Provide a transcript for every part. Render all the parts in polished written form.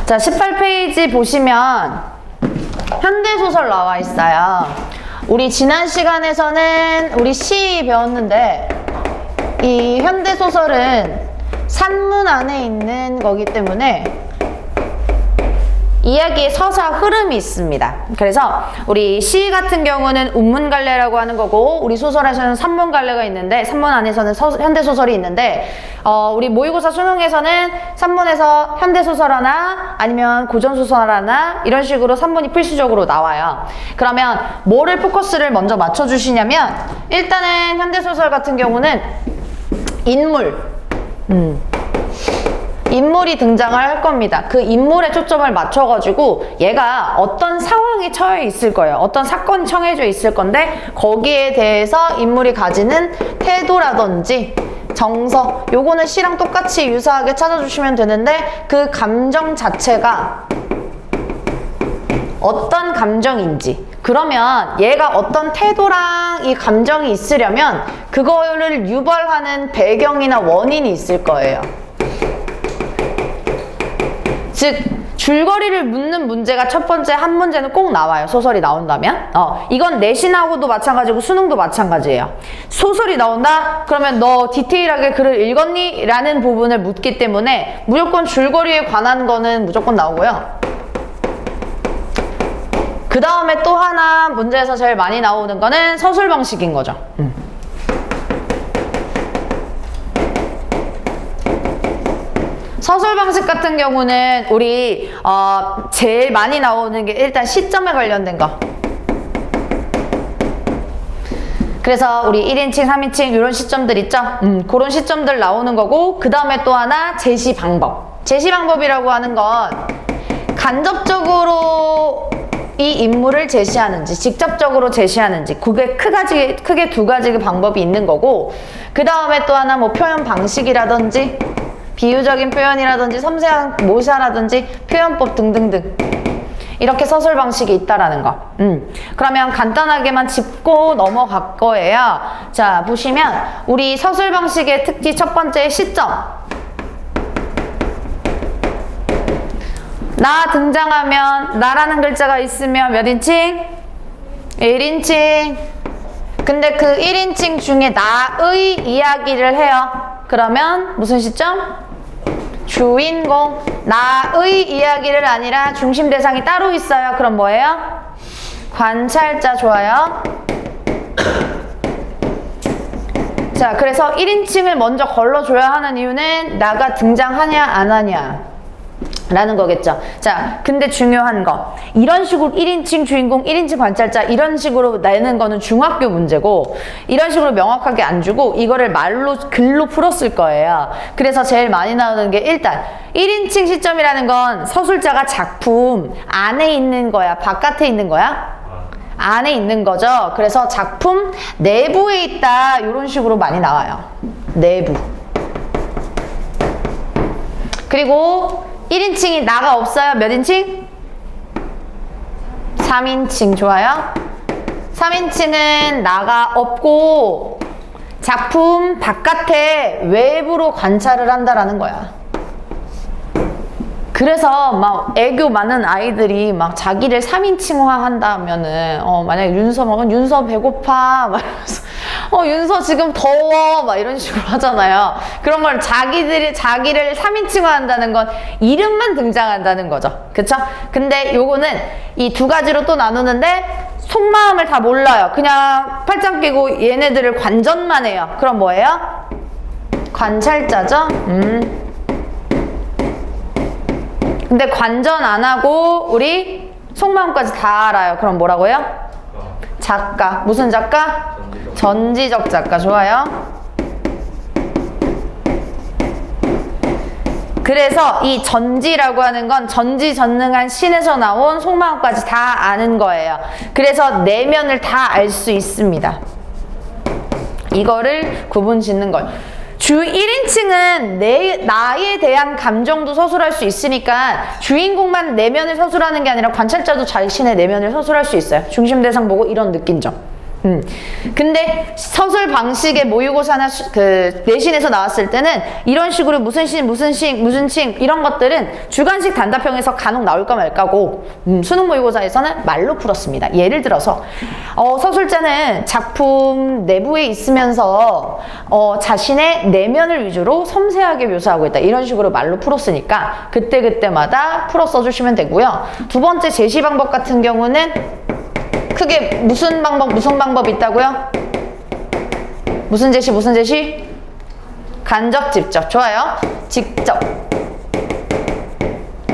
자, 18페이지 보시면 현대소설 나와 있어요. 우리 지난 시간에서는 우리 시 배웠는데 이 현대소설은 산문 안에 있는 거기 때문에 이야기의 서사 흐름이 있습니다. 그래서 우리 시 같은 경우는 운문갈래라고 하는 거고 우리 소설에서는 산문갈래가 있는데 산문 안에서는 현대소설이 있는데 우리 모의고사 수능에서는 산문에서 현대소설 하나 아니면 고전소설 하나 이런 식으로 산문이 필수적으로 나와요. 그러면 뭐를 포커스를 먼저 맞춰주시냐면 일단은 현대소설 같은 경우는 인물이 등장을 할 겁니다. 그 인물에 초점을 맞춰가지고 얘가 어떤 상황에 처해 있을 거예요. 어떤 사건이 청해져 있을 건데 거기에 대해서 인물이 가지는 태도라든지 정서, 요거는 시랑 똑같이 유사하게 찾아주시면 되는데 그 감정 자체가 어떤 감정인지, 그러면 얘가 어떤 태도랑 이 감정이 있으려면 그거를 유발하는 배경이나 원인이 있을 거예요. 즉 줄거리를 묻는 문제가 첫 번째 한 문제는 꼭 나와요. 소설이 나온다면. 이건 내신하고도 마찬가지고 수능도 마찬가지예요. 소설이 나온다? 그러면 너 디테일하게 글을 읽었니? 라는 부분을 묻기 때문에 무조건 줄거리에 관한 거는 무조건 나오고요. 그 다음에 또 하나 문제에서 제일 많이 나오는 거는 서술 방식인 거죠. 서술 방식 같은 경우는 우리 제일 많이 나오는 게 일단 시점에 관련된 거. 그래서 우리 1인칭, 3인칭 이런 시점들 있죠? 그런 시점들 나오는 거고 그 다음에 또 하나 제시 방법. 제시 방법이라고 하는 건 간접적으로 이 인물을 제시하는지 직접적으로 제시하는지 그게 크게 두 가지 방법이 있는 거고 그 다음에 또 하나 뭐 표현 방식이라든지 비유적인 표현이라든지 섬세한 모사라든지 표현법 등등등 이렇게 서술 방식이 있다라는 거. 그러면 간단하게만 짚고 넘어갈 거예요. 자, 보시면 우리 서술 방식의 특징 첫 번째 시점. 나 등장하면 나라는 글자가 있으면 몇 인칭? 1인칭. 근데 그 1인칭 중에 나의 이야기를 해요. 그러면 무슨 시점? 주인공, 나의 이야기를 아니라 중심 대상이 따로 있어요. 그럼 뭐예요? 관찰자. 좋아요. 자, 그래서 1인칭을 먼저 걸러줘야 하는 이유는 나가 등장하냐 안 하냐 라는 거겠죠. 자, 근데 중요한 거 이런 식으로 1인칭 주인공, 1인칭 관찰자 이런 식으로 내는 거는 중학교 문제고 이런 식으로 명확하게 안 주고 이거를 말로 글로 풀었을 거예요. 그래서 제일 많이 나오는 게 일단 1인칭 시점이라는 건 서술자가 작품 안에 있는 거야? 바깥에 있는 거야? 안에 있는 거죠. 그래서 작품 내부에 있다 이런 식으로 많이 나와요. 내부. 그리고 1인칭이 나가 없어요. 몇 인칭? 3인칭. 좋아요. 3인칭은 나가 없고 작품 바깥에 외부로 관찰을 한다라는 거야. 그래서 막 애교 많은 아이들이 막 자기를 3인칭화 한다면은 만약에 윤서 먹으면 윤서 배고파 막 이러면서 윤서 지금 더워 막 이런 식으로 하잖아요. 그런 걸 자기를 3인칭화 한다는 건 이름만 등장한다는 거죠. 그쵸? 근데 요거는 이 두 가지로 또 나누는데 속마음을 다 몰라요. 그냥 팔짱 끼고 얘네들을 관전만 해요. 그럼 뭐예요? 관찰자죠? 근데 관전 안 하고 우리 속마음까지 다 알아요. 그럼 뭐라고요? 작가. 무슨 작가? 전지적 작가. 좋아요. 그래서 이 전지라고 하는 건 전지전능한 신에서 나온 속마음까지 다 아는 거예요. 그래서 내면을 다 알 수 있습니다. 이거를 구분 짓는 거예요. 주 1인칭은 나에 대한 감정도 서술할 수 있으니까 주인공만 내면을 서술하는 게 아니라 관찰자도 자신의 내면을 서술할 수 있어요. 중심 대상 보고 이런 느낀 점. 근데 서술 방식의 모의고사나 그 내신에서 나왔을 때는 이런 식으로 무슨 신, 무슨 신, 무슨 칭 이런 것들은 주관식 단답형에서 간혹 나올까 말까고 수능 모의고사에서는 말로 풀었습니다. 예를 들어서 서술자는 작품 내부에 있으면서 자신의 내면을 위주로 섬세하게 묘사하고 있다. 이런 식으로 말로 풀었으니까 그때그때마다 풀어 써주시면 되고요. 두 번째 제시 방법 같은 경우는 크게 무슨 방법 있다고요? 무슨 제시, 무슨 제시? 간접, 직접. 좋아요. 직접.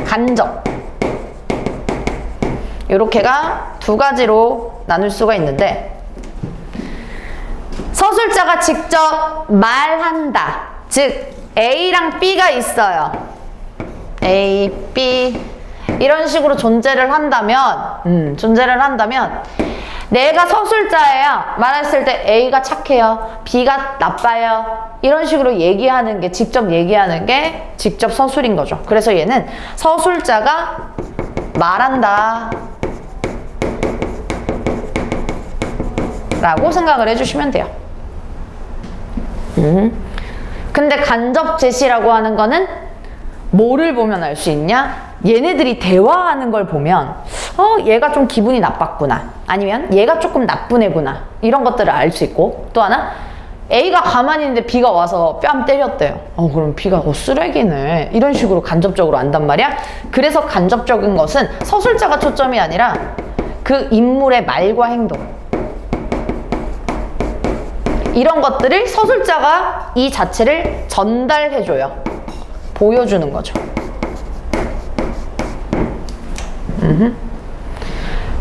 간접. 요렇게가 두 가지로 나눌 수가 있는데 서술자가 직접 말한다. 즉 A랑 B가 있어요. A, B 이런 식으로 존재를 한다면 내가 서술자예요. 말했을 때 A가 착해요. B가 나빠요. 이런 식으로 얘기하는 게 직접 얘기하는 게 직접 서술인 거죠. 그래서 얘는 서술자가 말한다 라고 생각을 해주시면 돼요. 근데 간접 제시라고 하는 거는 뭐를 보면 알 수 있냐? 얘네들이 대화하는 걸 보면 얘가 좀 기분이 나빴구나, 아니면 얘가 조금 나쁜 애구나, 이런 것들을 알 수 있고, 또 하나 A가 가만히 있는데 B가 와서 뺨 때렸대요. 그럼 B가 쓰레기네, 이런 식으로 간접적으로 안단 말이야. 그래서 간접적인 것은 서술자가 초점이 아니라 그 인물의 말과 행동, 이런 것들을 서술자가 이 자체를 전달해줘요. 보여주는 거죠.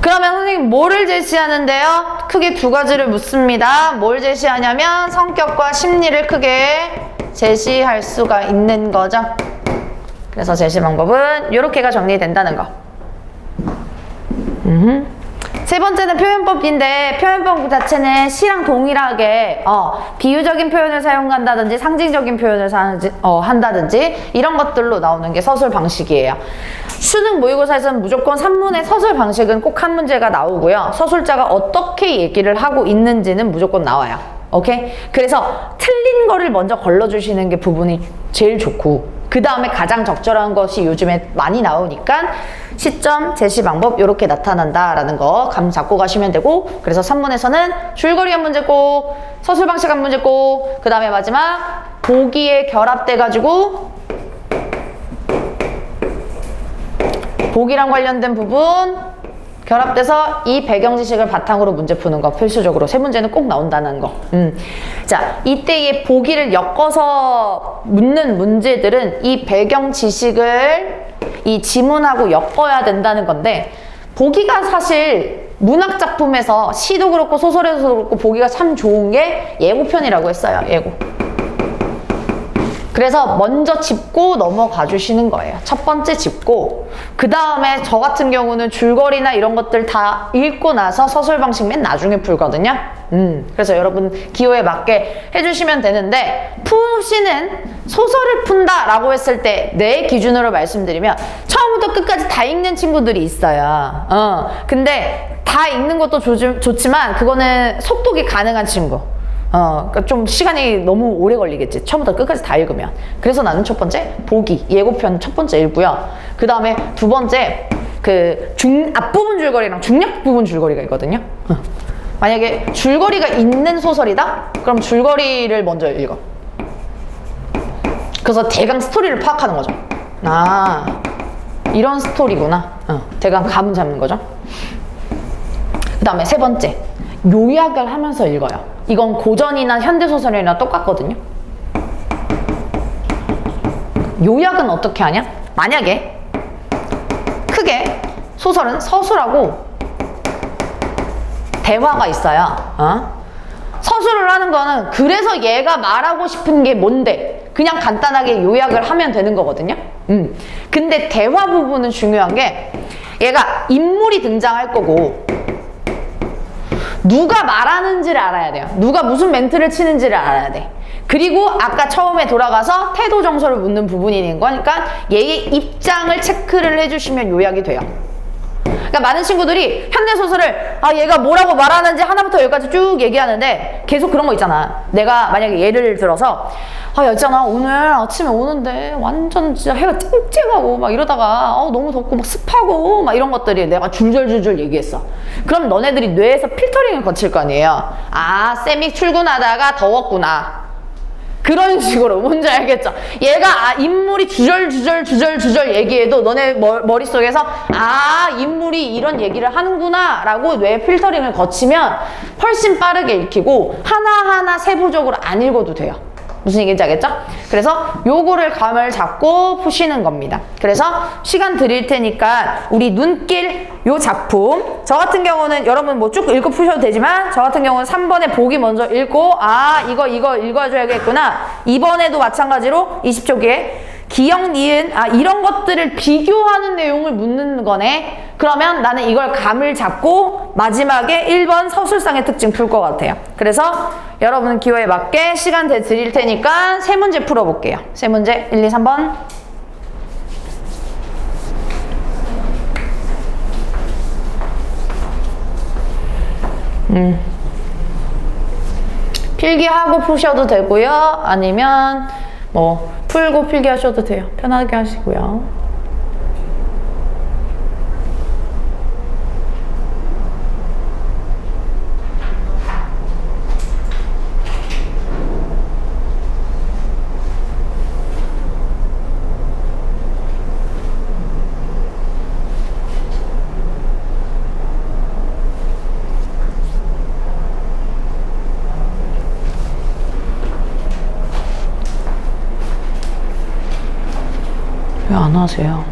그러면 선생님 뭐를 제시하는데요? 크게 두 가지를 묻습니다. 뭘 제시하냐면 성격과 심리를 크게 제시할 수가 있는 거죠. 그래서 제시 방법은 이렇게가 정리된다는 거. 세 번째는 표현법인데, 표현법 자체는 시랑 동일하게 비유적인 표현을 사용한다든지 상징적인 표현을 한다든지 이런 것들로 나오는 게 서술 방식이에요. 수능 모의고사에서는 무조건 산문의 서술 방식은 꼭 한 문제가 나오고요. 서술자가 어떻게 얘기를 하고 있는지는 무조건 나와요. 오케이? 그래서 틀린 거를 먼저 걸러주시는 게 부분이 제일 좋고, 그 다음에 가장 적절한 것이 요즘에 많이 나오니까 시점, 제시 방법 이렇게 나타난다라는 거 감 잡고 가시면 되고, 그래서 3문에서는 줄거리 한 문제 꼭, 서술 방식 한 문제 꼭, 그 다음에 마지막 보기에 결합돼가지고 보기랑 관련된 부분 결합돼서 이 배경 지식을 바탕으로 문제 푸는 거 필수적으로 세 문제는 꼭 나온다는 거. 자, 이때의 보기를 엮어서 묻는 문제들은 이 배경 지식을 이 지문하고 엮어야 된다는 건데, 보기가 사실 문학작품에서 시도 그렇고 소설에서도 그렇고 보기가 참 좋은 게 예고편이라고 했어요. 예고. 그래서 먼저 짚고 넘어가 주시는 거예요. 첫 번째 짚고, 그 다음에 저 같은 경우는 줄거리나 이런 것들 다 읽고 나서 서술 방식 맨 나중에 풀거든요. 그래서 여러분 기호에 맞게 해주시면 되는데, 푸시는 소설을 푼다 라고 했을 때 내 기준으로 말씀드리면 처음부터 끝까지 다 읽는 친구들이 있어요. 근데 다 읽는 것도 좋지만 그거는 속독이 가능한 친구. 그러니까 좀 시간이 너무 오래 걸리겠지. 처음부터 끝까지 다 읽으면. 그래서 나는 첫 번째 보기, 예고편 첫 번째 읽고요. 그 다음에 두 번째 그 앞부분 줄거리랑 중략 부분 줄거리가 있거든요. 만약에 줄거리가 있는 소설이다? 그럼 줄거리를 먼저 읽어. 그래서 대강 스토리를 파악하는 거죠. 이런 스토리구나. 대강 감은 잡는 거죠. 그 다음에 세 번째, 요약을 하면서 읽어요. 이건 고전이나 현대소설이나 똑같거든요. 요약은 어떻게 하냐? 만약에 크게 소설은 서술하고 대화가 있어요. 서술을 하는 거는 그래서 얘가 말하고 싶은 게 뭔데 그냥 간단하게 요약을 하면 되는 거거든요. 근데 대화 부분은 중요한 게, 얘가 인물이 등장할 거고 누가 말하는지를 알아야 돼요. 누가 무슨 멘트를 치는지를 알아야 돼. 그리고 아까 처음에 돌아가서 태도 정서를 묻는 부분이 있는 거니까 얘의 입장을 체크를 해주시면 요약이 돼요. 그러니까 많은 친구들이 현대소설을 얘가 뭐라고 말하는지 하나부터 열까지 쭉 얘기하는데 계속 그런 거 있잖아. 내가 만약에 예를 들어서 있잖아 오늘 아침에 오는데 완전 진짜 해가 쨍쨍하고 막 이러다가 너무 덥고 막 습하고 막 이런 것들이 내가 줄줄줄줄 얘기했어. 그럼 너네들이 뇌에서 필터링을 거칠 거 아니에요. 쌤이 출근하다가 더웠구나. 그런 식으로 뭔지 알겠죠? 얘가 인물이 주절 얘기해도 너네 머릿속에서 인물이 이런 얘기를 하는구나 라고 뇌 필터링을 거치면 훨씬 빠르게 읽히고 하나하나 세부적으로 안 읽어도 돼요. 무슨 얘기인지 알겠죠? 그래서 요거를 감을 잡고 푸시는 겁니다. 그래서 시간 드릴 테니까 우리 눈길 요 작품 저 같은 경우는 여러분 뭐 쭉 읽어 푸셔도 되지만 저 같은 경우는 3번에 보기 먼저 읽고 이거 읽어줘야겠구나. 2번에도 마찬가지로 20초기에 기역, 니은, 이런 것들을 비교하는 내용을 묻는 거네. 그러면 나는 이걸 감을 잡고 마지막에 1번 서술상의 특징 풀 것 같아요. 그래서 여러분 기호에 맞게 시간 드릴 테니까 세 문제 풀어볼게요. 세 문제 1, 2, 3번. 필기하고 푸셔도 되고요. 아니면 뭐 풀고 필기하셔도 돼요. 편하게 하시고요. 왜 안 하세요?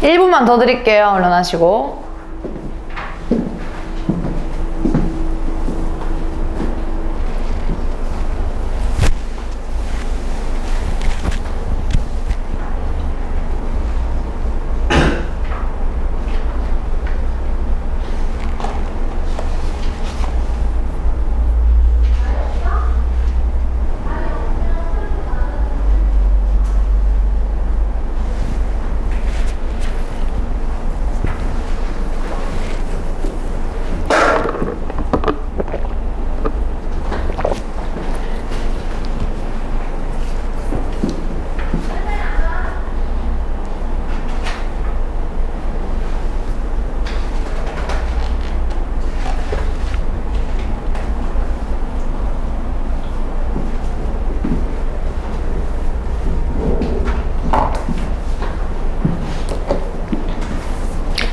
1분만 더 드릴게요. 얼른 하시고.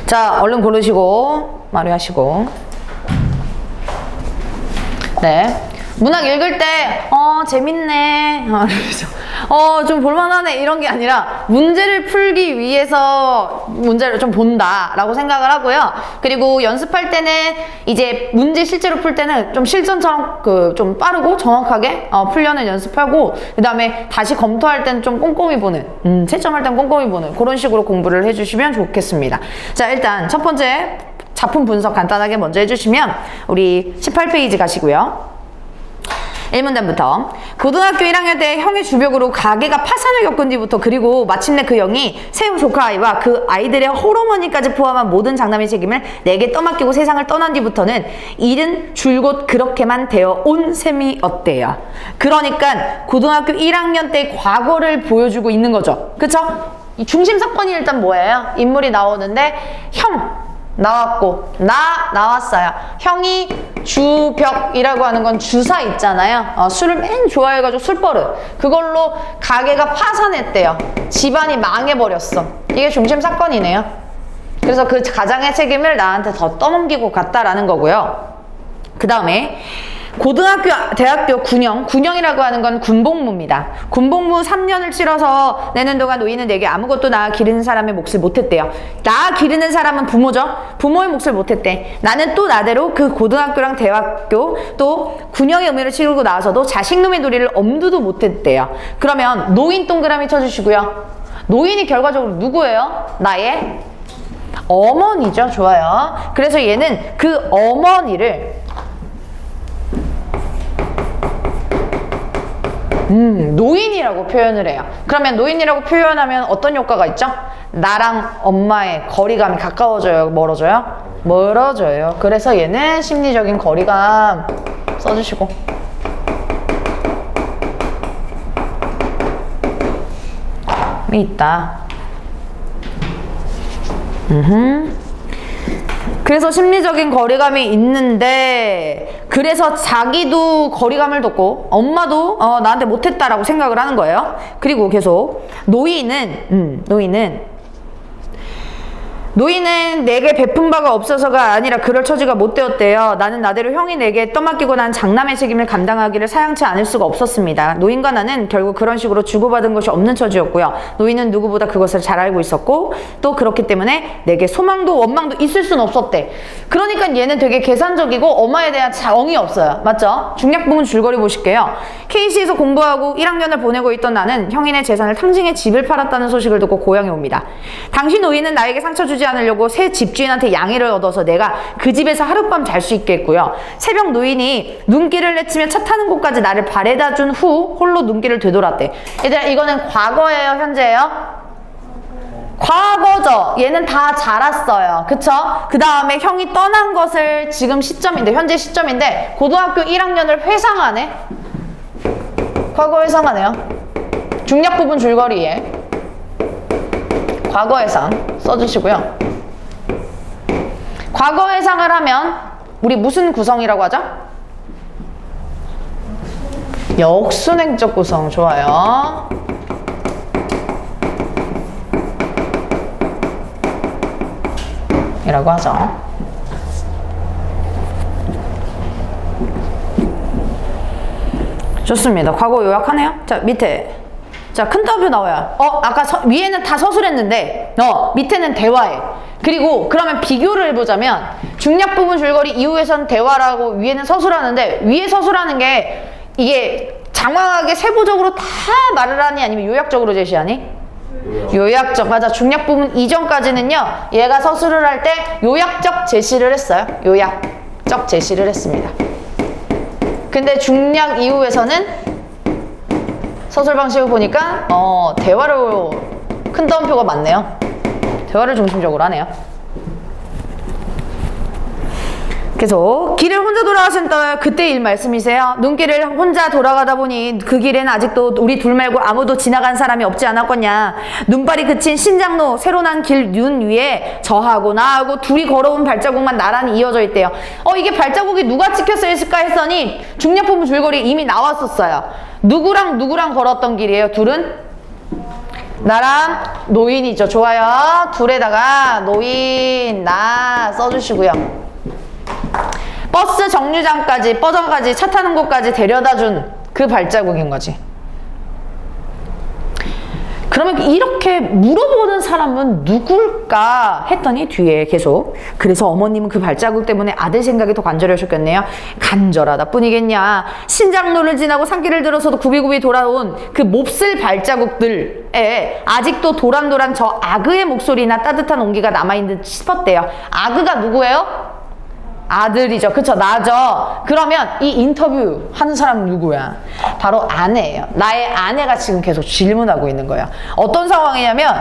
자, 얼른 고르시고 마무리하시고. 네. 문학 읽을 때 재밌네. 좀 볼만하네. 이런 게 아니라 문제를 풀기 위해서 문제를 좀 본다라고 생각을 하고요. 그리고 연습할 때는 이제 문제 실제로 풀 때는 좀 실전처럼 좀 빠르고 정확하게 풀려는 연습하고, 그 다음에 다시 검토할 때는 좀 꼼꼼히 보는, 채점할 때는 꼼꼼히 보는 그런 식으로 공부를 해주시면 좋겠습니다. 자, 일단 첫 번째 작품 분석 간단하게 먼저 해주시면 우리 18페이지 가시고요. 1문단부터 고등학교 1학년 때 형의 주벽으로 가게가 파산을 겪은 뒤부터, 그리고 마침내 그 형이 새 조카 아이와 그 아이들의 홀어머니까지 포함한 모든 장남의 책임을 내게 떠맡기고 세상을 떠난 뒤부터는 일은 줄곧 그렇게만 되어 온 셈이 어때요? 그러니까 고등학교 1학년 때 과거를 보여주고 있는 거죠. 그쵸? 이 중심 사건이 일단 뭐예요? 인물이 나오는데 형 나왔고 나 나왔어요. 형이 주벽이라고 하는 건 주사 있잖아요. 술을 맨 좋아해가지고 술버릇, 그걸로 가게가 파산했대요. 집안이 망해버렸어. 이게 중심 사건이네요. 그래서 그 가장의 책임을 나한테 더 떠넘기고 갔다라는 거고요. 그 다음에 고등학교, 대학교 군형이라고 하는 건 군복무입니다. 군복무 3년을 치러서 내는 동안 노인은 내게 아무것도 낳아 기르는 사람의 몫을 못했대요. 낳아 기르는 사람은 부모죠. 부모의 몫을 못했대. 나는 또 나대로 그 고등학교랑 대학교 또 군형의 의미를 치르고 나와서도 자식놈의 도리를 엄두도 못했대요. 그러면 노인 동그라미 쳐주시고요. 노인이 결과적으로 누구예요? 나의 어머니죠. 좋아요. 그래서 얘는 그 어머니를 노인이라고 표현을 해요. 그러면 노인이라고 표현하면 어떤 효과가 있죠? 나랑 엄마의 거리감이 가까워져요? 멀어져요? 멀어져요. 그래서 얘는 심리적인 거리감 써주시고. 있다. 그래서 심리적인 거리감이 있는데, 그래서 자기도 거리감을 뒀고 엄마도 나한테 못했다라고 생각을 하는 거예요. 그리고 계속 노인은 내게 베푼 바가 없어서가 아니라 그럴 처지가 못 되었대요. 나는 나대로 형이 내게 떠맡기고 난 장남의 책임을 감당하기를 사양치 않을 수가 없었습니다. 노인과 나는 결국 그런 식으로 주고받은 것이 없는 처지였고요. 노인은 누구보다 그것을 잘 알고 있었고, 또 그렇기 때문에 내게 소망도 원망도 있을 수는 없었대. 그러니까 얘는 되게 계산적이고 엄마에 대한 정이 없어요. 맞죠? 중략 부분 줄거리 보실게요. KC에서 공부하고 1학년을 보내고 있던 나는 형인의 재산을 탕진해 집을 팔았다는 소식을 듣고 고향에 옵니다. 당시 노인은 나에게 상처 주지 않으려고 새 집주인한테 양해를 얻어서 내가 그 집에서 하룻밤 잘 수 있게 했고요. 새벽 노인이 눈길을 내치며 차 타는 곳까지 나를 바래다 준 후 홀로 눈길을 되돌았대. 얘들아, 이거는 과거예요? 현재예요? 과거죠. 얘는 다 자랐어요. 그쵸? 그 다음에 형이 떠난 것을 지금 시점인데, 현재 시점인데 고등학교 1학년을 회상하네. 과거 회상하네요. 중략 부분 줄거리에 과거 회상 써주시고요. 과거 회상을 하면 우리 무슨 구성이라고 하죠? 역순행적 구성. 좋아요. 이라고 하죠. 좋습니다. 과거 요약하네요. 자, 밑에. 자, 큰 W 나와요. 아까 위에는 다 서술했는데 밑에는 대화해. 그리고 그러면 비교를 해보자면 중략 부분 줄거리 이후에선 대화라고 위에는 서술하는데 위에 서술하는 게 이게 장황하게 세부적으로 다 말을 하니 아니면 요약적으로 제시하니? 요약적. 맞아. 중략 부분 이전까지는요 얘가 서술을 할 때 요약적 제시를 했어요. 요약적 제시를 했습니다. 근데 중략 이후에서는 서술 방식을 보니까 대화로 큰 따옴표가 많네요. 대화를 중심적으로 하네요. 계속 길을 혼자 돌아가신다. 그때 일 말씀이세요. 눈길을 혼자 돌아가다 보니 그 길에는 아직도 우리 둘 말고 아무도 지나간 사람이 없지 않았겠냐. 눈발이 그친 신장로 새로 난 길 눈 위에 저하고 나하고 둘이 걸어온 발자국만 나란히 이어져 있대요. 이게 발자국이 누가 찍혔어 있을까 했더니 중략부분 줄거리 이미 나왔었어요. 누구랑 걸었던 길이에요? 둘은? 나랑 노인이죠. 좋아요. 둘에다가 노인 나 써주시고요. 버스 정류장까지 버전까지 차 타는 곳까지 데려다준 그 발자국인 거지. 그러면 이렇게 물어보는 사람은 누굴까 했더니 뒤에 계속 그래서 어머님은 그 발자국 때문에 아들 생각이 더 간절하셨겠네요. 간절하다 뿐이겠냐. 신장로를 지나고 산길을 들어서도 굽이굽이 돌아온 그 몹쓸 발자국들에 아직도 도란도란 저 아그의 목소리나 따뜻한 온기가 남아있는 듯 싶었대요. 아그가 누구예요? 아들이죠. 그쵸? 나죠. 그러면 이 인터뷰 하는 사람은 누구야? 바로 아내예요. 나의 아내가 지금 계속 질문하고 있는 거야. 어떤 상황이냐면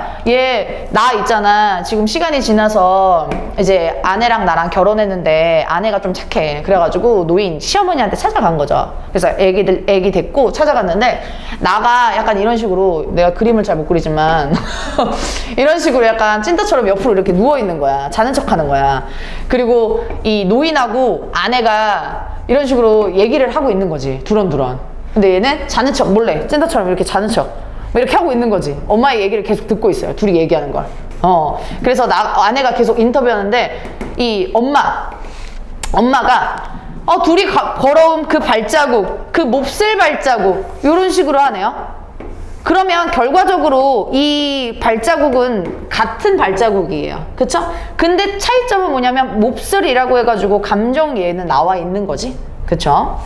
나 있잖아. 지금 시간이 지나서 이제 아내랑 나랑 결혼했는데 아내가 좀 착해. 그래가지고 노인 시어머니한테 찾아간 거죠. 그래서 애기 데리고 찾아갔는데 나가 약간 이런 식으로 내가 그림을 잘 못 그리지만 이런 식으로 약간 찐따처럼 옆으로 이렇게 누워있는 거야. 자는 척 하는 거야. 그리고 이 노인하고 아내가 이런 식으로 얘기를 하고 있는 거지. 두런두런. 근데 얘는 자는 척 몰래 찐따처럼 이렇게 자는 척 이렇게 하고 있는 거지. 엄마의 얘기를 계속 듣고 있어요. 둘이 얘기하는 걸. 그래서 아내가 계속 인터뷰하는데 이 엄마가 둘이 걸어온 그 발자국, 그 몹쓸 발자국 이런 식으로 하네요. 그러면 결과적으로 이 발자국은 같은 발자국이에요. 그쵸? 근데 차이점은 뭐냐면 몹쓸이라고 해가지고 감정 예는 나와 있는 거지. 그쵸?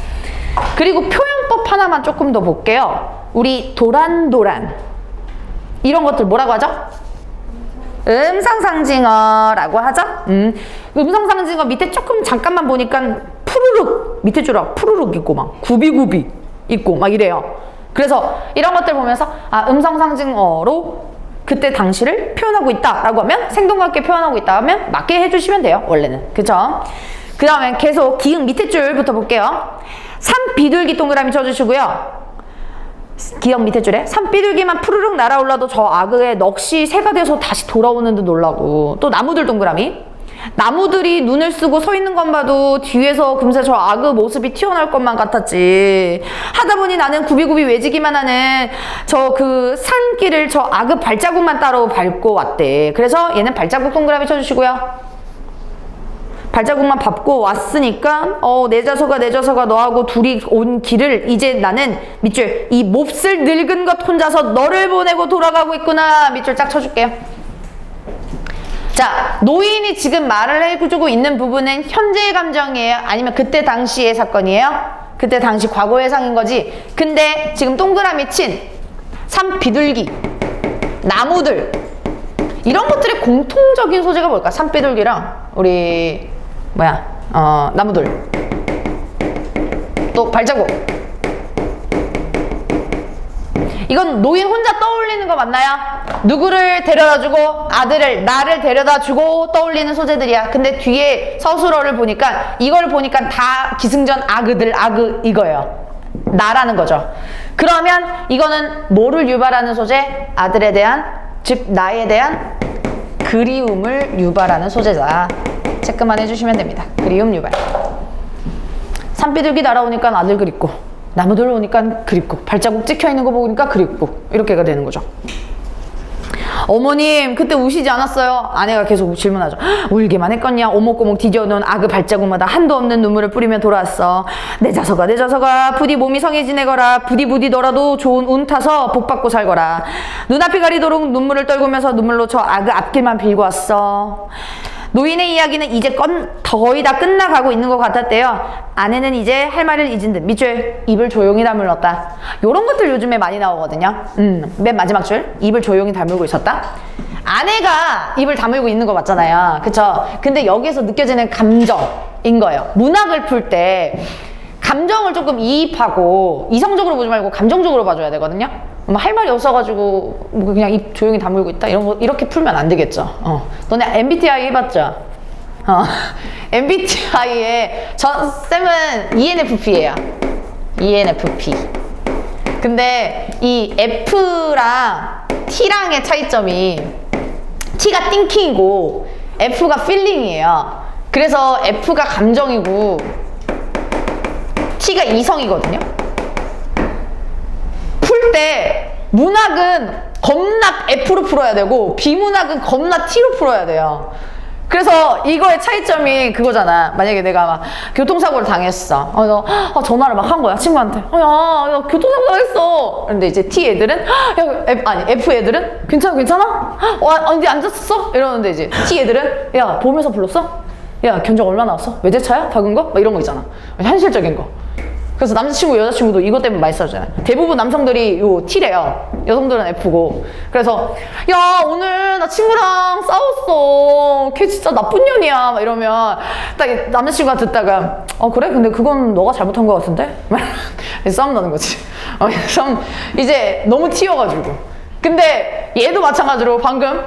그리고 표현법 하나만 조금 더 볼게요. 우리 도란도란 이런 것들 뭐라고 하죠? 음성상징어라고 하죠? 음성상징어 밑에 조금 잠깐만 보니까 푸르륵 밑에 줄아 푸르륵 있고 막 구비구비 있고 막 이래요. 그래서 이런 것들 보면서 음성상징어로 그때 당시를 표현하고 있다라고 하면 생동감 있게 표현하고 있다 하면 맞게 해주시면 돼요. 원래는. 그쵸? 그 다음에 계속 기흥 밑에 줄부터 볼게요. 산비둘기 동그라미 쳐주시고요. 기억 밑에 줄에 산비둘기만 푸르륵 날아올라도 저 악의 넋이 새가 돼서 다시 돌아오는 듯 놀라고. 또 나무들 동그라미. 나무들이 눈을 쓰고 서 있는 것 봐도 뒤에서 금세 저 악의 모습이 튀어나올 것만 같았지. 하다 보니 나는 굽이굽이 외지기만 하는 저 그 산길을 저 악의 발자국만 따로 밟고 왔대. 그래서 얘는 발자국 동그라미 쳐주시고요. 발자국만 밟고 왔으니까 내 자서가 너하고 둘이 온 길을 이제 나는 밑줄 이 몹쓸 늙은 것 혼자서 너를 보내고 돌아가고 있구나. 밑줄 쫙 쳐줄게요. 자, 노인이 지금 말을 해주고 있는 부분은 현재의 감정이에요? 아니면 그때 당시의 사건이에요? 그때 당시 과거의 상인 거지. 근데 지금 동그라미 친 산 비둘기, 나무들 이런 것들의 공통적인 소재가 뭘까? 산 비둘기랑 우리 나무들 또 발자국. 이건 노인 혼자 떠올리는 거 맞나요? 누구를 데려다주고 나를 데려다주고 떠올리는 소재들이야. 근데 뒤에 서술어를 보니까 이걸 보니까 다 기승전 악의 이거예요. 나라는 거죠. 그러면 이거는 뭐를 유발하는 소재? 아들에 대한, 즉 나에 대한 그리움을 유발하는 소재다. 체크만 해주시면 됩니다. 그리움 유발. 산비둘기 날아오니까 아들 그립고 나무들 오니까 그립고 발자국 찍혀있는 거 보니까 그립고 이렇게가 되는 거죠. 어머님 그때 우시지 않았어요? 아내가 계속 질문하죠. 울기만 했겠냐? 오목고목 디뎌놓은 아그 발자국마다 한도 없는 눈물을 뿌리며 돌아왔어. 내 자서가 부디 몸이 성해지내거라. 부디 너라도 좋은 운 타서 복 받고 살거라. 눈앞이 가리도록 눈물을 떨구면서 눈물로 저 아그 앞길만 빌고 왔어. 노인의 이야기는 이제 거의 다 끝나가고 있는 것 같았대요. 아내는 이제 할 말을 잊은 듯 밑줄 입을 조용히 다물었다. 요런 것들 요즘에 많이 나오거든요. 맨 마지막 줄 입을 조용히 다물고 있었다. 아내가 입을 다물고 있는 거 맞잖아요. 그쵸? 근데 여기에서 느껴지는 감정인 거예요. 문학을 풀 때 감정을 조금 이입하고 이성적으로 보지 말고 감정적으로 봐줘야 되거든요. 할 말이 없어가지고 뭐 그냥 입 조용히 다물고 있다 이런 거 이렇게 풀면 안 되겠죠. 너네 MBTI 해봤죠? MBTI에 쌤은 ENFP예요. ENFP. 근데 이 F랑 T랑의 차이점이 T가 띵킹이고 F가 필링이에요. 그래서 F가 감정이고 T가 이성이거든요. 풀 때 문학은 겁나 F로 풀어야 되고 비문학은 겁나 T로 풀어야 돼요. 그래서 이거의 차이점이 그거잖아. 만약에 내가 막 교통사고를 당했어. 전화를 막 한 거야 친구한테. 야 교통사고 당했어. 그런데 이제 T 애들은 F 애들은 괜찮아? 어디 앉았었어? 이러는데 이제 T 애들은 야 보험회사 불렀어? 야 견적 얼마 나왔어? 외제차야? 박은 거? 막 이런 거 있잖아. 현실적인 거. 그래서 남자친구, 여자친구도 이것 때문에 많이 싸우잖아요. 대부분 남성들이 요 T래요. 여성들은 F고. 그래서 야 오늘 나 친구랑 싸웠어. 걔 진짜 나쁜 년이야. 막 이러면 딱 남자친구가 듣다가 그래? 근데 그건 너가 잘못한 것 같은데? 싸움 나는 거지. 이제 너무 T여가지고. 근데 얘도 마찬가지로 방금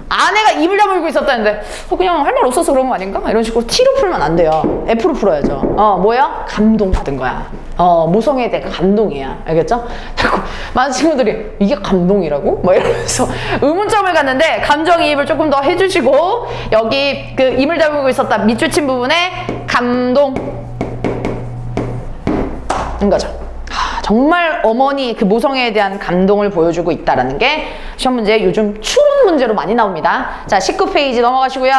아내가 입을 다물고 있었다는데 그냥 할 말 없어서 그런 거 아닌가? 이런 식으로 T로 풀면 안 돼요. F로 풀어야죠. 뭐야? 감동받은 거야. 모성애에 대한 감동이야. 알겠죠? 자꾸 많은 친구들이 이게 감동이라고? 막 이러면서 의문점을 갔는데 감정이입을 조금 더 해주시고 여기 그 입을 다물고 있었다 밑줄 친 부분에 감동 인 거죠. 정말 어머니 그 모성애에 대한 감동을 보여주고 있다는 게 시험 문제 요즘 추론 문제로 많이 나옵니다. 자, 19페이지 넘어가시고요.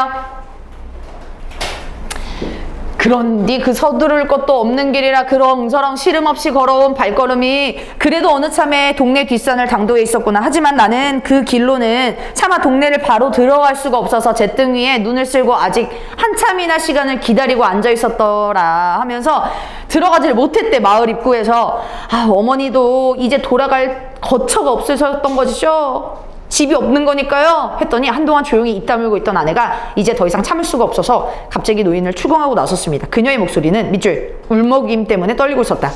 그런디 그 서두를 것도 없는 길이라 그렁저렁 시름 없이 걸어온 발걸음이 그래도 어느 참에 동네 뒷산을 당도해 있었구나. 하지만 나는 그 길로는 차마 동네를 바로 들어갈 수가 없어서 잿등 위에 눈을 쓸고 아직 한참이나 시간을 기다리고 앉아 있었더라 하면서 들어가지를 못했대. 마을 입구에서 어머니도 이제 돌아갈 거처가 없으셨던 것이죠. 집이 없는 거니까요 했더니 한동안 조용히 입 다물고 있던 아내가 이제 더 이상 참을 수가 없어서 갑자기 노인을 추궁하고 나섰습니다. 그녀의 목소리는 밑줄 울먹임 때문에 떨리고 있었다.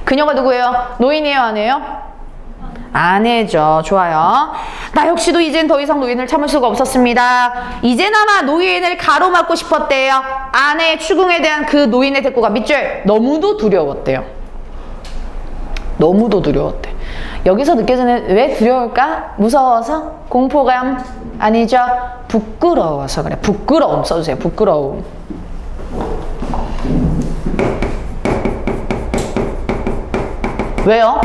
그녀가 누구예요? 노인이에요? 아내예요? 아내죠. 좋아요. 나 역시도 이젠 더 이상 노인을 참을 수가 없었습니다. 이제나마 노인을 가로막고 싶었대요. 아내의 추궁에 대한 그 노인의 대꾸가 밑줄 너무도 두려웠대요. 너무도 두려웠대. 여기서 느껴지는 왜 두려울까? 무서워서? 공포감? 아니죠. 부끄러워서 그래. 부끄러움 써주세요. 부끄러움. 왜요?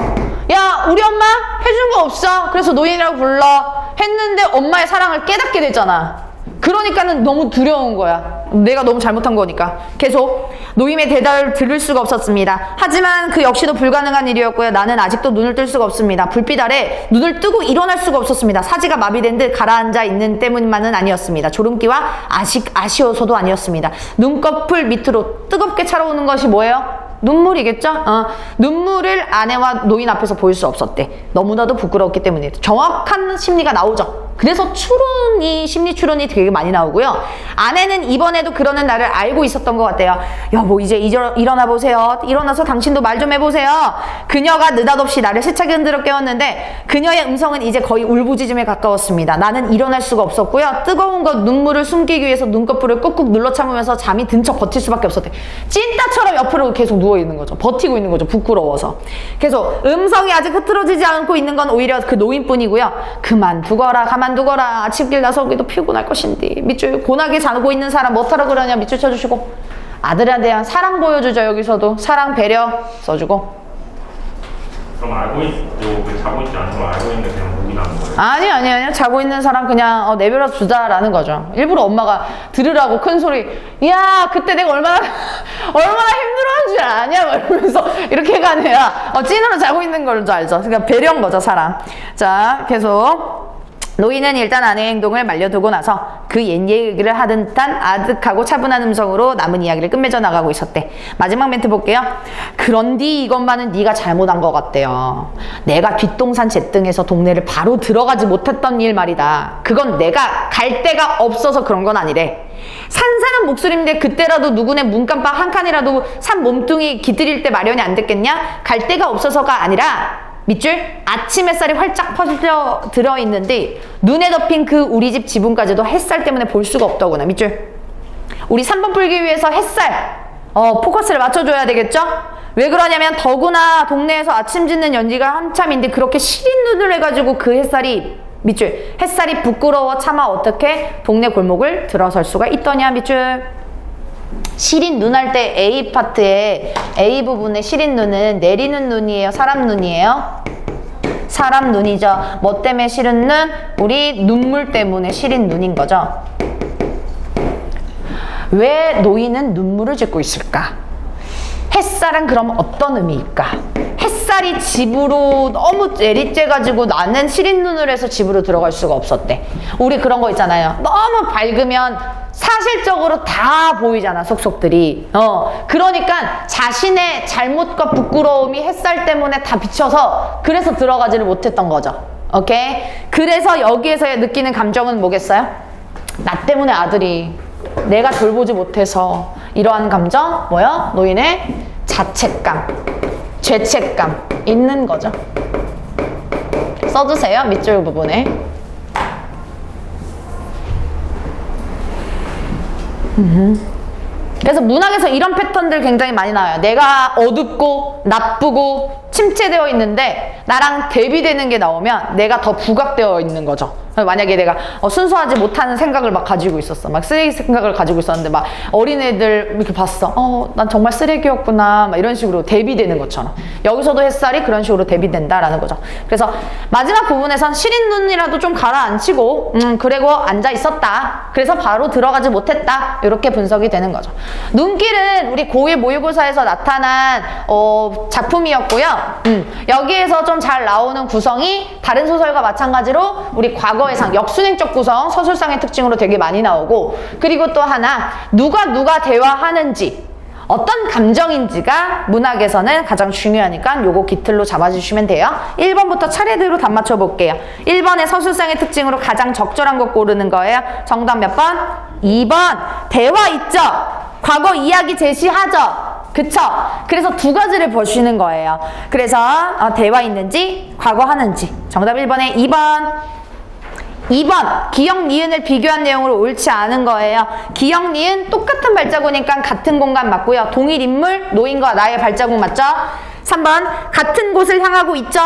야 우리 엄마 해준 거 없어. 그래서 노인이라고 불러. 했는데 엄마의 사랑을 깨닫게 됐잖아. 그러니까는 너무 두려운 거야. 내가 너무 잘못한 거니까. 계속 노임의 대답을 들을 수가 없었습니다. 하지만 그 역시도 불가능한 일이었고요. 나는 아직도 눈을 뜰 수가 없습니다. 불빛 아래 눈을 뜨고 일어날 수가 없었습니다. 사지가 마비된 듯 가라앉아 있는 때문만은 아니었습니다. 졸음기와 아쉬워서도 아니었습니다. 눈꺼풀 밑으로 뜨겁게 차오르는 것이 뭐예요? 눈물이겠죠? 눈물을 아내와 노인 앞에서 보일 수 없었대. 너무나도 부끄러웠기 때문에. 정확한 심리가 나오죠. 그래서 심리 추론이 되게 많이 나오고요. 아내는 이번에도 그러는 나를 알고 있었던 것 같아요. 여보 이제 일어나 보세요. 일어나서 당신도 말 좀 해보세요. 그녀가 느닷없이 나를 세차게 흔들어 깨웠는데 그녀의 음성은 이제 거의 울부짖음에 가까웠습니다. 나는 일어날 수가 없었고요. 뜨거운 것 눈물을 숨기기 위해서 눈꺼풀을 꾹꾹 눌러 참으면서 잠이 든 척 버틸 수밖에 없었대. 찐따처럼 옆으로 계속 누워있는 거죠. 버티고 있는 거죠. 부끄러워서. 계속 음성이 아직 흐트러지지 않고 있는 건 오히려 그 노인뿐이고요. 그만두거라 가만두거라 아침길 나서기도 피곤할 것인데. 밑줄 고나게 자고 있는 사람 뭐하러 그러냐 밑줄 쳐주시고. 아들에 대한 사랑 보여주죠. 여기서도 사랑 배려 써주고. 그럼 알고 있고 그 자고 있지 않은 걸 알고 있는데 그냥 목이 나는 거예요? 아니요. 자고 있는 사람 그냥 내버려 두자라는 거죠. 일부러 엄마가 들으라고 큰 소리, 야, 그때 내가 얼마나 힘들어한 줄 아냐? 막 이러면서 이렇게 해가 아니라 찐으로 자고 있는 걸 줄 알죠. 그러니까 배려인 거죠, 사람. 자, 계속. 노인은 일단 아내의 행동을 말려두고 나서 그 옛 얘기를 하던 듯한 아득하고 차분한 음성으로 남은 이야기를 끝맺어 나가고 있었대. 마지막 멘트 볼게요. 그런디 이것만은 네가 잘못한 것 같대요. 내가 뒷동산 제등에서 동네를 바로 들어가지 못했던 일 말이다. 그건 내가 갈 데가 없어서 그런 건 아니래. 산산한 목소리인데 그때라도 누구네 문간방 한 칸이라도 산 몸뚱이 기들일 때 마련이 안 됐겠냐? 갈 데가 없어서가 아니라 밑줄 아침 햇살이 활짝 퍼져 들어있는데 눈에 덮인 그 우리 집 지붕까지도 햇살 때문에 볼 수가 없더구나. 밑줄 우리 3번 풀기 위해서 햇살 포커스를 맞춰줘야 되겠죠? 왜 그러냐면 더구나 동네에서 아침 짓는 연지가 한참인데 그렇게 시린 눈을 해가지고 그 햇살이 밑줄 햇살이 부끄러워 차마 어떻게 동네 골목을 들어설 수가 있더냐. 밑줄 시린 눈 할 때 A 파트에 A 부분의 시린 눈은 내리는 눈이에요? 사람 눈이에요? 사람 눈이죠. 뭐 때문에 시린 눈? 우리 눈물 때문에 시린 눈인 거죠. 왜 노인은 눈물을 짓고 있을까? 햇살은 그럼 어떤 의미일까? 햇살이 집으로 너무 내리쬐가지고 나는 시린 눈을 해서 집으로 들어갈 수가 없었대. 우리 그런 거 있잖아요. 너무 밝으면 사실적으로 다 보이잖아, 속속들이. 그러니까 자신의 잘못과 부끄러움이 햇살 때문에 다 비쳐서 그래서 들어가지를 못했던 거죠. 오케이? 그래서 여기에서 느끼는 감정은 뭐겠어요? 나 때문에 아들이 내가 돌보지 못해서 이러한 감정, 뭐요? 노인의 자책감, 죄책감 있는 거죠. 써주세요, 밑줄 부분에. 그래서 문학에서 이런 패턴들 굉장히 많이 나와요. 내가 어둡고 나쁘고 침체되어 있는데 나랑 대비되는 게 나오면 내가 더 부각되어 있는 거죠. 만약에 내가 순수하지 못하는 생각을 막 가지고 있었어. 막 쓰레기 생각을 가지고 있었는데 막 어린애들 이렇게 봤어. 난 정말 쓰레기였구나. 막 이런 식으로 대비되는 것처럼. 여기서도 햇살이 그런 식으로 대비된다라는 거죠. 그래서 마지막 부분에선 시린 눈이라도 좀 가라앉히고 그리고 앉아 있었다. 그래서 바로 들어가지 못했다. 이렇게 분석이 되는 거죠. 눈길은 우리 고1 모의고사에서 나타난 작품이었고요. 여기에서 좀 잘 나오는 구성이 다른 소설과 마찬가지로 우리 과거의상, 역순행적 구성, 서술상의 특징으로 되게 많이 나오고, 그리고 또 하나 누가 대화하는지 어떤 감정인지가 문학에서는 가장 중요하니까 요거 기틀로 잡아주시면 돼요. 1번부터 차례대로 답 맞춰볼게요. 1번의 서술상의 특징으로 가장 적절한 거 고르는 거예요. 정답 몇 번? 2번. 대화 있죠? 과거 이야기 제시하죠? 그쵸? 그래서 두 가지를 보시는 거예요. 그래서 대화 있는지 과거 하는지. 정답 1번에 2번 기역, 니은을 비교한 내용으로 옳지 않은 거예요. 기역, 니은 똑같은 발자국이니까 같은 공간 맞고요. 동일 인물, 노인과 나의 발자국 맞죠? 3번 같은 곳을 향하고 있죠?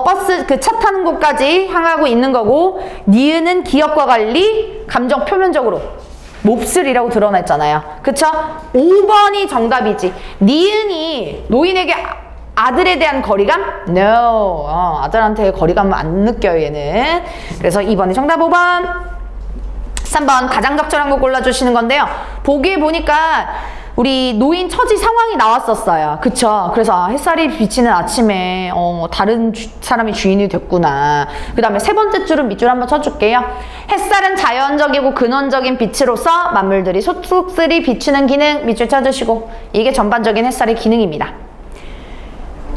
버스 그 차 타는 곳까지 향하고 있는 거고, 니은은 기억과 관리, 감정 표면적으로 몹쓸이라고 드러났잖아요. 그쵸? 5번이 정답이지. 니은이 노인에게 아들에 대한 거리감? No. 아들한테 거리감 안 느껴요, 얘는. 그래서 2번이 정답. 5번. 3번 가장 적절한 거 골라주시는 건데요. 보기에 보니까 우리 노인 처지 상황이 나왔었어요. 그쵸? 그래서 햇살이 비치는 아침에 다른 사람이 주인이 됐구나. 그 다음에 세 번째 줄은 밑줄 한번 쳐줄게요. 햇살은 자연적이고 근원적인 빛으로서 만물들이 속속들이 비추는 기능, 밑줄 쳐주시고, 이게 전반적인 햇살의 기능입니다.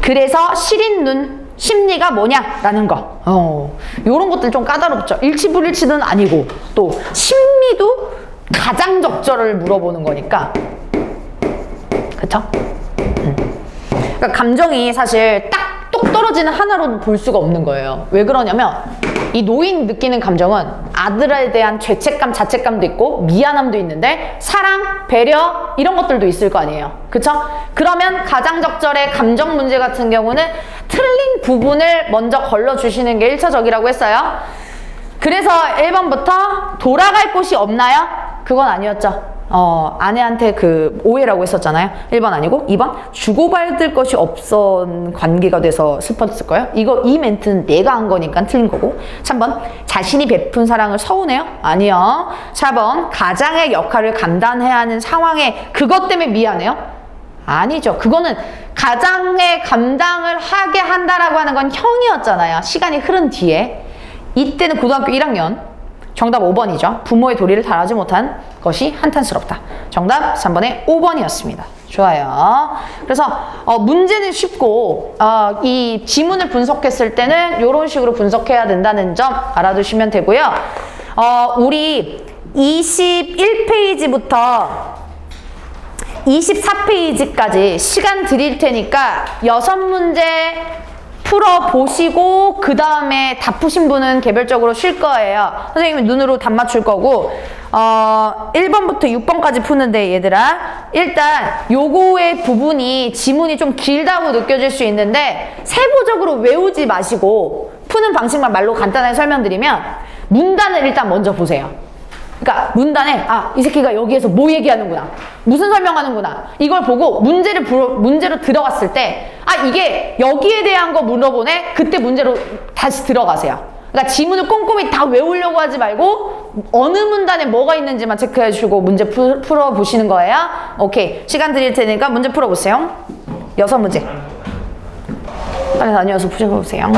그래서 시린 눈 심리가 뭐냐라는 거. 요런 것들 좀 까다롭죠. 일치불일치는 아니고 또 심리도 가장 적절을 물어보는 거니까. 그쵸? 그러니까 감정이 사실 딱 똑 떨어지는 하나로 볼 수가 없는 거예요. 왜 그러냐면 이 노인 느끼는 감정은 아들에 대한 죄책감, 자책감도 있고 미안함도 있는데 사랑, 배려 이런 것들도 있을 거 아니에요. 그쵸? 그러면 가장 적절의 감정 문제 같은 경우는 틀린 부분을 먼저 걸러주시는 게 1차적이라고 했어요. 그래서 1번부터 돌아갈 곳이 없나요? 그건 아니었죠. 아내한테 그 오해라고 했었잖아요. 1번 아니고 2번 주고받을 것이 없던 관계가 돼서 슬펐을 거예요. 이 멘트는 내가 한 거니까 틀린 거고. 3번 자신이 베푼 사랑을 서운해요? 아니요. 4번 가장의 역할을 감당해야 하는 상황에 그것 때문에 미안해요? 아니죠. 그거는 가장의 감당을 하게 한다라고 하는 건 형이었잖아요. 시간이 흐른 뒤에. 이때는 고등학교 1학년. 정답 5번이죠. 부모의 도리를 다하지 못한 것이 한탄스럽다. 정답 3번의 5번이었습니다. 좋아요. 그래서 문제는 쉽고 이 지문을 분석했을 때는 이런 식으로 분석해야 된다는 점 알아두시면 되고요. 우리 21페이지부터 24페이지까지 시간 드릴 테니까 6문제 풀어보시고 그 다음에 다 푸신 분은 개별적으로 쉴 거예요. 선생님이 눈으로 답 맞출 거고 1번부터 6번까지 푸는데 얘들아 일단 요거의 부분이 지문이 좀 길다고 느껴질 수 있는데 세부적으로 외우지 마시고 푸는 방식만 말로 간단하게 설명드리면 문단을 일단 먼저 보세요. 그러니까 문단에 이 새끼가 여기에서 뭐 얘기하는구나, 무슨 설명하는구나, 이걸 보고 문제로 들어갔을 때 이게 여기에 대한 거 물어보네. 그때 문제로 다시 들어가세요. 그러니까 지문을 꼼꼼히 다 외우려고 하지 말고 어느 문단에 뭐가 있는지만 체크해 주시고 문제 풀어보시는 거예요. 오케이. 시간 드릴 테니까 문제 풀어보세요. 6문제. 빨리 다녀와서 풀어보세요.